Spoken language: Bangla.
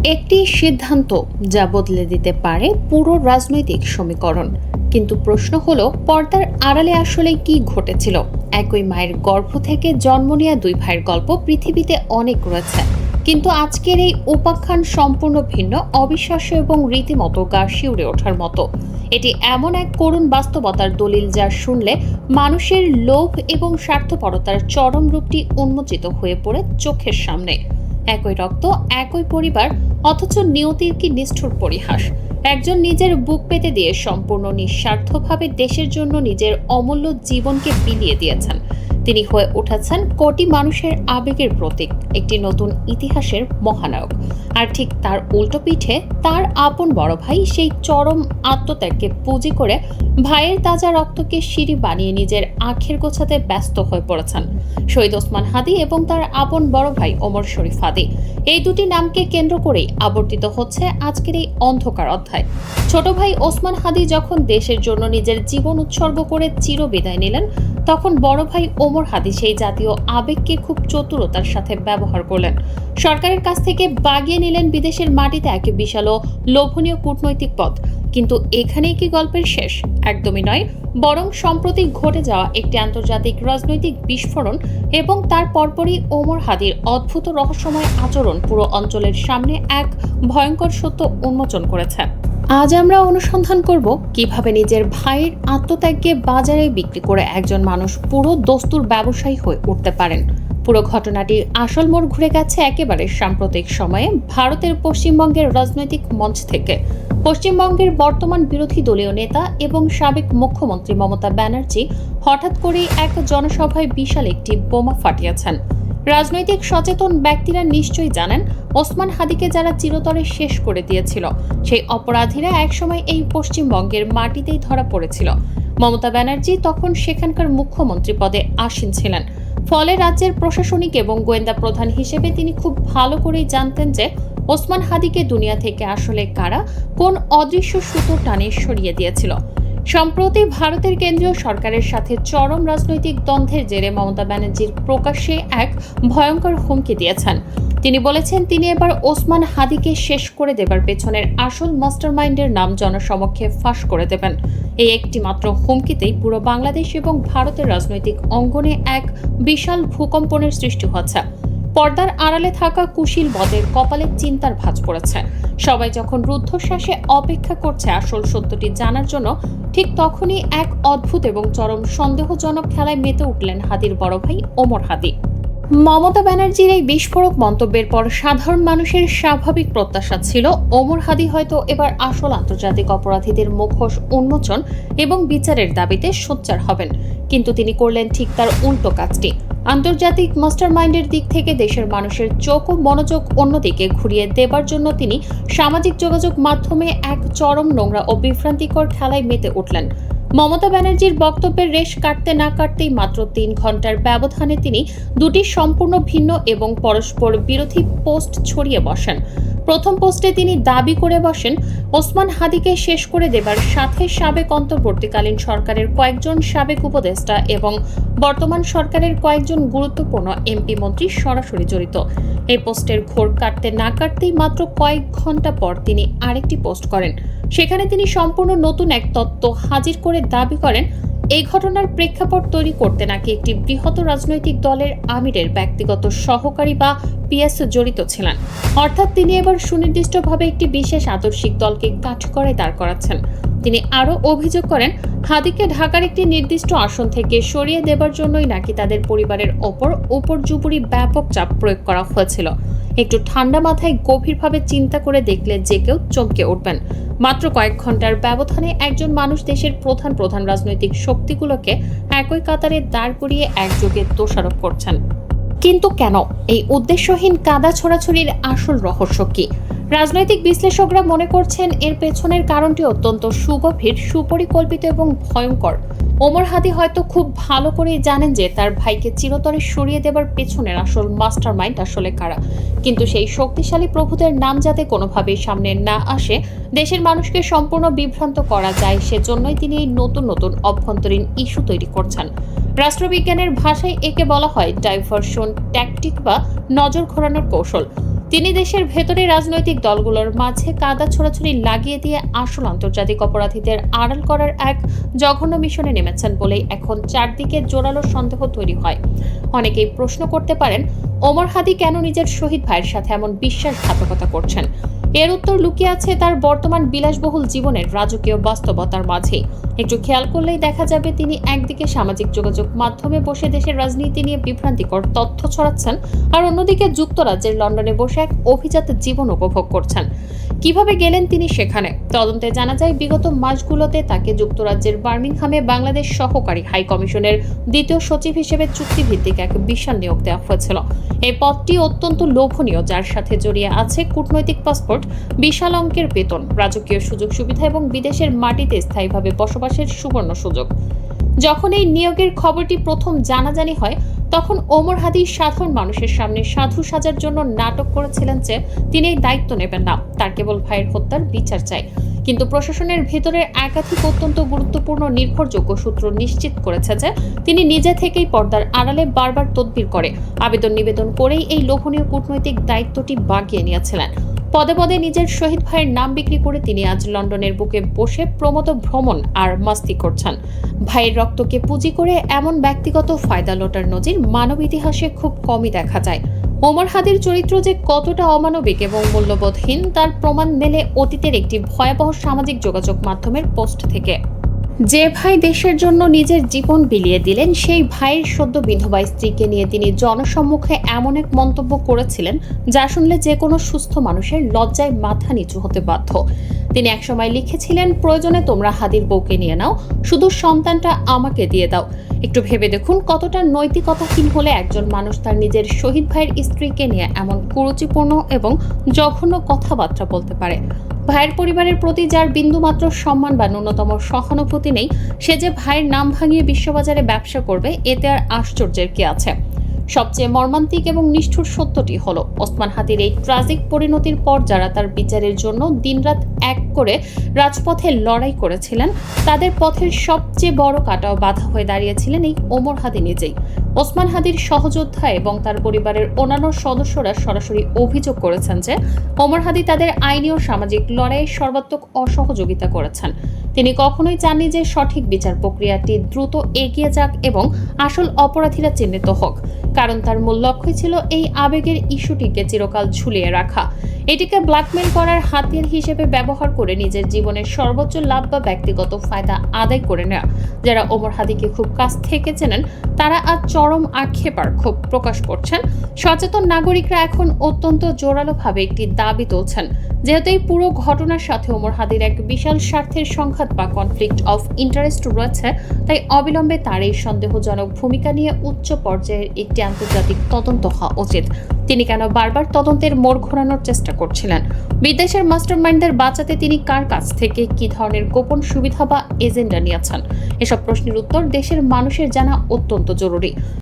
একটি সিদ্ধান্ত যা বদলে দিতে পারে পুরো রাজনৈতিক সমীকরণ। কিন্তু প্রশ্ন হলো, পর্দার আড়ালে আসলে কি ঘটেছিল? একই মায়ের গর্ভ থেকে জন্ম নেওয়া দুই ভাইয়ের গল্প পৃথিবীতে অনেক রয়েছে, কিন্তু আজকের এই উপাখ্যান সম্পূর্ণ ভিন্ন, অবিশ্বাস্য এবং রীতিমতো গা শিউরে ওঠার মতো। এটি এমন এক করুণ বাস্তবতার দলিল যা শুনলে মানুষের লোভ এবং স্বার্থপরতার চরম রূপটি উন্মোচিত হয়ে পড়ে চোখের সামনে। একই রক্ত, একই পরিবার, অথচ নিয়তির কি নিষ্ঠুর পরিহাস। একজন নিজের বুক পেতে দিয়ে সম্পূর্ণ নিঃস্বার্থভাবে দেশের জন্য নিজের অমূল্য জীবনকে বিলিয়ে দিয়েছেন। তিনি হয়ে উঠেছেন কোটি মানুষের আবেগের প্রতীক, একটি নতুন ইতিহাসের মহানায়ক। আর ঠিক তার উল্টো পিঠে তার আপন বড় ভাই সেই চরম আত্মত্যাগকে পুঁজি করে ভাইয়ের তাজা রক্তকে সিঁড়ি বানিয়ে নিজের আখের গোছাতে ব্যস্ত হয়ে পড়েছেন। শহীদ ওসমান হাদি এবং তার আপন বড় ভাই ওমর শরীফ হাদি, এই দুটি নামকে কেন্দ্র করেই আবর্তিত হচ্ছে আজকের এই অন্ধকার অধ্যায়। ছোট ভাই ওসমান হাদি যখন দেশের জন্য নিজের জীবন উৎসর্গ করে চিরবিদায় নিলেন, তখন বড় ভাই ওমর হাদি সেই জাতীয় আবেগকে খুব চতুরতার সাথে ব্যবহার করলেন। সরকারের কাছ থেকে বাগিয়ে নিলেন বিদেশের মাটিতে এক বিশাল ও লোভনীয় কূটনৈতিক পথ। কিন্তু এখানেই কি গল্পের শেষ? একদমই নয়, বরং সম্প্রতি ঘটে যাওয়া একটি আন্তর্জাতিক রাজনৈতিক বিস্ফোরণ এবং তার পরপরই ওমর হাদির অদ্ভুত রহস্যময় আচরণ পুরো অঞ্চলের সামনে এক ভয়ঙ্কর সত্য উন্মোচন করেছে। আজ আমরা অনুসন্ধান করব কিভাবে নিজের ভাইয়ের আত্মত্যাগকে বাজারে বিক্রি করে একজন মানুষ পুরো দস্তুর ব্যবসায়ী হয়ে উঠতে পারেন। পুরো ঘটনাটির আসল মোড় ঘুরে গেছে একেবারে সাম্প্রতিক সময়ে ভারতের পশ্চিমবঙ্গের রাজনৈতিক মঞ্চ থেকে। পশ্চিমবঙ্গের বর্তমান বিরোধী দলীয় নেতা এবং সাবেক মুখ্যমন্ত্রী মমতা ব্যানার্জি হঠাৎ করেই এক জনসভায় বিশাল একটি বোমা ফাটিয়েছেন। রাজনৈতিক সচেতন ব্যক্তিরা নিশ্চয়ই জানেন, ওসমান হাদিকে যারা চিরতরে শেষ করে দিয়েছিল, সেই অপরাধীরা একসময় এই পশ্চিমবঙ্গের মাটিতেই ধরা পড়েছিল। মমতা ব্যানার্জি তখন সেখানকার মুখ্যমন্ত্রী পদে আসীন ছিলেন। ফলে রাজ্যের প্রশাসনিক এবং গোয়েন্দা প্রধান হিসেবে তিনি খুব ভালো করেই জানতেন যে ওসমান হাদিকে দুনিয়া থেকে আসলে কারা কোন অদৃশ্য সুতো টানে সরিয়ে দিয়েছিল। সম্প্রতি ভারতের কেন্দ্রীয় সরকারের সাথে চরম রাজনৈতিক দ্বন্দ্বের জেরে মমতা ব্যানার্জির প্রকাশ্যে এক ভয়ঙ্কর হুমকি দিয়েছেন। তিনি বলেছেন তিনি এবার ওসমান হাদিকে শেষ করে দেবার পেছনের আসল মাস্টারমাইন্ডের নাম জনসমক্ষে ফাঁস করে দেবেন। এই একটি মাত্র হুমকিতেই পুরো বাংলাদেশ এবং ভারতের রাজনৈতিক অঙ্গনে এক বিশাল ভূকম্পনের সৃষ্টি হচ্ছে। পর্দার আড়ালে থাকা কুশীল বদের কপালে চিন্তার ভাঁজ পড়েছে। সবাই যখন রুদ্ধশ্বাসে অপেক্ষা করছে আসল সত্যটি জানার জন্য, ঠিক তখনই এক অদ্ভুত এবং চরম সন্দেহজনক খেলায় মেতে উঠলেন হাদির বড় ভাই ওমর হাদি। মমতা ব্যানার্জির এই বিস্ফোরক মন্তব্যের পর সাধারণ মানুষের স্বাভাবিক প্রত্যাশা ছিল ওমর হাদি হয়তো এবার আসল আন্তর্জাতিক অপরাধীদের মুখোশ উন্মোচন এবং বিচারের দাবিতে সোচ্চার হবেন। কিন্তু তিনি করলেন ঠিক তার উল্টো কাজটি। আন্তর্জাতিক মাস্টারমাইন্ডের দিক থেকে দেশের মানুষের চোখ ও মনোযোগ অন্যদিকে ঘুরিয়ে দেবার জন্য তিনি সামাজিক যোগাযোগ মাধ্যমে এক চরম নোংরা ও বিভ্রান্তিকর খেলায় মেতে উঠলেন। মমতা ব্যানার্জির বক্তব্যের রেশ কাটতে না কাটতেই মাত্র 3 ঘন্টার ব্যবধানে তিনি দুটি সম্পূর্ণ ভিন্ন এবং পরস্পর বিরোধী পোস্ট ছড়িয়ে বসেন। প্রথম পোস্টে তিনি দাবি করে বসেন ওসমান হাদিকে শেষ করে দেবার সাথে সাবেক অন্তর্বর্তীকালীন সরকারের কয়েকজন সাবেক উপদেষ্টা এবং বর্তমান সরকারের কয়েকজন গুরুত্বপূর্ণ এমপি মন্ত্রী সরাসরি জড়িত। এই পোস্টের ঘোর কাটতে না কাটতেই মাত্র কয়েক ঘন্টা পর তিনি আরেকটি পোস্ট করেন। সেখানে তিনি সম্পূর্ণ নতুন এক তত্ত্ব হাজির করে দাবি করেন এই ঘটনার প্রেক্ষাপট তৈরি করতে নাকি একটি বৃহৎ রাজনৈতিক দলের আমিরের ব্যক্তিগত সহকারী বা পিএস জড়িত ছিলেন। অর্থাৎ তিনি এবার সুনির্দিষ্টভাবে একটি বিশেষ আদর্শিক দলকে কাঠগড়ায় দাঁড় করাচ্ছেন। তিনি আরও অভিযোগ করেন হাদিকে ঢাকার একটি নির্দিষ্ট আসন থেকে সরিয়ে দেবার জন্যই নাকি তাদের পরিবারের ওপর উপর্যুপরি ব্যাপক চাপ প্রয়োগ করা হয়েছিল। একটু ঠান্ডা মাথায় গভীরভাবে চিন্তা করে দেখলে যে কেউ চমকে উঠবেন। মাত্র কয়েক ঘন্টার ব্যবধানে একজন মানুষ দেশের প্রধান প্রধান রাজনৈতিক শক্তিগুলোকে একই কাতারে দাঁড় করিয়ে একযোগে দোষারোপ করছেন। কিন্তু কেন? এই উদ্দেশ্যহীন কাদা ছোড়াছুড়ির আসল রহস্য কি? রাজনৈতিক বিশ্লেষকরা মনে করছেন এর পেছনের কারণটি অত্যন্ত সুগভীর, সুপরিকল্পিত এবং ভয়ঙ্কর। ওমর হাদি হয়তো খুব ভালো করেই জানেন যে তার ভাইকে চিরতরে সরিয়ে দেবার পেছনের আসল মাস্টারমাইন্ড আসলে কারা। কিন্তু সেই শক্তিশালী প্রভুদের নাম যাতে কোনোভাবেই সামনে না আসে, দেশের মানুষকে সম্পূর্ণ বিভ্রান্ত করা যায়, সেজন্যই তিনি এই নতুন নতুন অভ্যন্তরীণ ইস্যু তৈরি করছেন। রাষ্ট্রবিজ্ঞানের ভাষায় একে বলা হয় ডাইভারশন ট্যাকটিক বা নজর ঘোরানোর কৌশল। তিনি দেশের ভেতরে রাজনৈতিক দলগুলোর মাঝে কাদা ছোড়াছুড়ি লাগিয়ে দিয়ে আসল আন্তর্জাতিক অপরাধীদের আড়াল করার এক জঘন্য মিশনে নেমেছেন বলেই এখন চারদিকে জোরালো সন্দেহ তৈরি হয়। অনেকেই প্রশ্ন করতে পারেন, ওমর হাদি কেন নিজের শহীদ ভাইয়ের সাথে এমন বিশ্বাসঘাতকতা করছেন? এর উত্তর লুকিয়ে আছে তার বর্তমান বিলাসবহুল জীবনের রাজকীয় বাস্তবতার মাঝেই। একটু খেয়াল করলেই দেখা যাবে তিনি একদিকে সামাজিক যোগাযোগ মাধ্যমে বসে দেশের রাজনীতি নিয়ে বিভ্রান্তিকর তথ্য ছড়াচ্ছেন, আর অন্যদিকে যুক্তরাজ্যের লন্ডনে বসে এক অভিজাত জীবন উপভোগ করছেন। কিভাবে গেলেন তিনি সেখানে? তদন্তে জানা যায়, বিগত মাসগুলোতে তাকে যুক্তরাজ্যের বার্মিংহামে বাংলাদেশ সহকারী হাই কমিশনের দ্বিতীয় সচিব হিসেবে চুক্তিভিত্তিক এক বিশাল নিয়োগ দেওয়া হয়েছিল। এই পদটি অত্যন্ত লোভনীয়, যার সাথে জড়িয়ে আছে কূটনৈতিক পাসপোর্ট, বিশাল অঙ্কের বেতন, রাজকীয় সুযোগ সুবিধা এবং বিদেশের মাটিতে স্থায়ীভাবে বসবাসের সুবর্ণ সুযোগ। যখন এই নিয়োগের খবরটি প্রথম জানাজানি হয়, তখন ওমর হাদি সাধারণ মানুষের সামনে সাধু সাজার জন্য নাটক করেছিলেন যে তিনি এই দায়িত্ব নেবেন না, তার কেবল ভাইয়ের হত্যার বিচার চাই। কিন্তু প্রশাসনের ভেতরের একাধিক অত্যন্ত গুরুত্বপূর্ণ নির্ভরযোগ্য সূত্র নিশ্চিত করেছে যে তিনি নিজে থেকেই পর্দার আড়ালে বারবার তদবির করে আবেদন নিবেদন করেই এই লোভনীয় কূটনৈতিক দায়িত্বটি বাগিয়ে নিয়েছিলেন। পদে পদে নিজের শহীদ ভাইয়ের নাম বিক্রি করে তিনি আজ লন্ডনের বুকে বসে প্রমোদ ভ্রমণ আর মাস্তি করছেন। ভাইয়ের রক্তকে পুঁজি করে এমন ব্যক্তিগত ফায়দা লোটার নজির মানব ইতিহাসে খুব কমই দেখা যায়। ওমর হাদির চরিত্র যে কতটা অমানবিক এবং মূল্যবোধহীন তার প্রমাণ মেলে অতীতের একটি ভয়াবহ সামাজিক যোগাযোগ মাধ্যমের পোস্ট থেকে। যে ভাই দেশের জন্য নিজের জীবন বিলিয়ে দিলেন, সেই ভাইয়ের সদ্য বিধবা স্ত্রীকে নিয়ে তিনি জনসম্মুখে এমন এক মন্তব্য করেছিলেন যা শুনলে যে কোনো সুস্থ মানুষের লজ্জায় মাথা নিচু হতে বাধ্য। তিনি একসময় লিখেছিলেন, প্রয়োজনে তোমরা হাদির বউকে নিয়ে নাও, শুধু সন্তানটা আমাকে দিয়ে দাও। একটু ভেবে দেখুন, কতটা নৈতিকতাহীন হলে একজন মানুষ তার নিজের শহীদ ভাইয়ের স্ত্রীকে নিয়ে এমন কুরুচিপূর্ণ এবং জঘন্য কথাবার্তা বলতে পারে। ভাইয়ের পরিবারের প্রতি যার বিন্দুমাত্র সম্মান বা ন্যূনতম সহানুভূতি নেই, সে যে ভাইয়ের নাম ভাঙিয়ে বিশ্ববাজারে ব্যবসা করবে, এতে আর আশ্চর্যের কি আছে? সবচেয়ে মর্মান্তিক এবং নিষ্ঠুর সত্যটি হলো, ওসমান হাদির এই ট্রাজিক পরিণতির পর যারা তার বিচারের জন্য দিনরাত এক করে রাজপথে লড়াই করেছিলেন, তাদের পথের সবচেয়ে বড় কাটাও বাধা হয়ে দাঁড়িয়েছিলেন এই ওমর হাদি নিজেই। ওসমান হাদির সহযোদ্ধা এবং তার পরিবারের অন্যান্য সদস্যরা সরাসরি অভিযোগ করেছেন যে ওমর হাদি তাদের আইনি ও সামাজিক লড়াইয়ে সর্বাত্মক অসহযোগিতা করেছেন। তিনি কখনোই চাননি যে সঠিক বিচার প্রক্রিয়াটি দ্রুত এগিয়ে যাক এবং আসল অপরাধীরা চিহ্নিত হোক, কারণ তার মূল লক্ষ্যই ছিল এই আবেগের ইস্যুটিকে চিরকাল ঝুলিয়ে রাখা, এটিকে ব্ল্যাকমেল করার হাতিয়ার হিসেবে ব্যবহার করে নিজের জীবনের সর্বোচ্চ লাভ বা ব্যক্তিগত ফায়দা আদায় করে নেওয়া। যারা ওমর হাদিকে খুব কাছ থেকে চেনেন তারা আজ চরম আক্ষেপ আর ক্ষোভ প্রকাশ করছেন। সচেতন নাগরিকরা এখন অত্যন্ত জোরালোভাবে একটি দাবি তুলছেন, যেহেতু এই পুরো ঘটনার সাথে ওমর হাদির এক বিশাল স্বার্থের সংঘাত বা কনফ্লিক্ট অফ ইন্টারেস্ট রয়েছে, তাই অবিলম্বে তার এই সন্দেহজনক ভূমিকা নিয়ে উচ্চ পর্যায়ের একটি আন্তর্জাতিক তদন্ত হওয়া উচিত। তিনি কেন বারবার তদন্তের মোড় ঘোরানোর চেষ্টা করছিলেন? বিদেশের মাস্টারমাইন্ডদের বাঁচাতে তিনি কার কাছ থেকে কি ধরনের গোপন সুবিধা বা এজেন্ডা নিয়েছেন? এসব প্রশ্নের উত্তর দেশের মানুষের জানা অত্যন্ত জরুরি।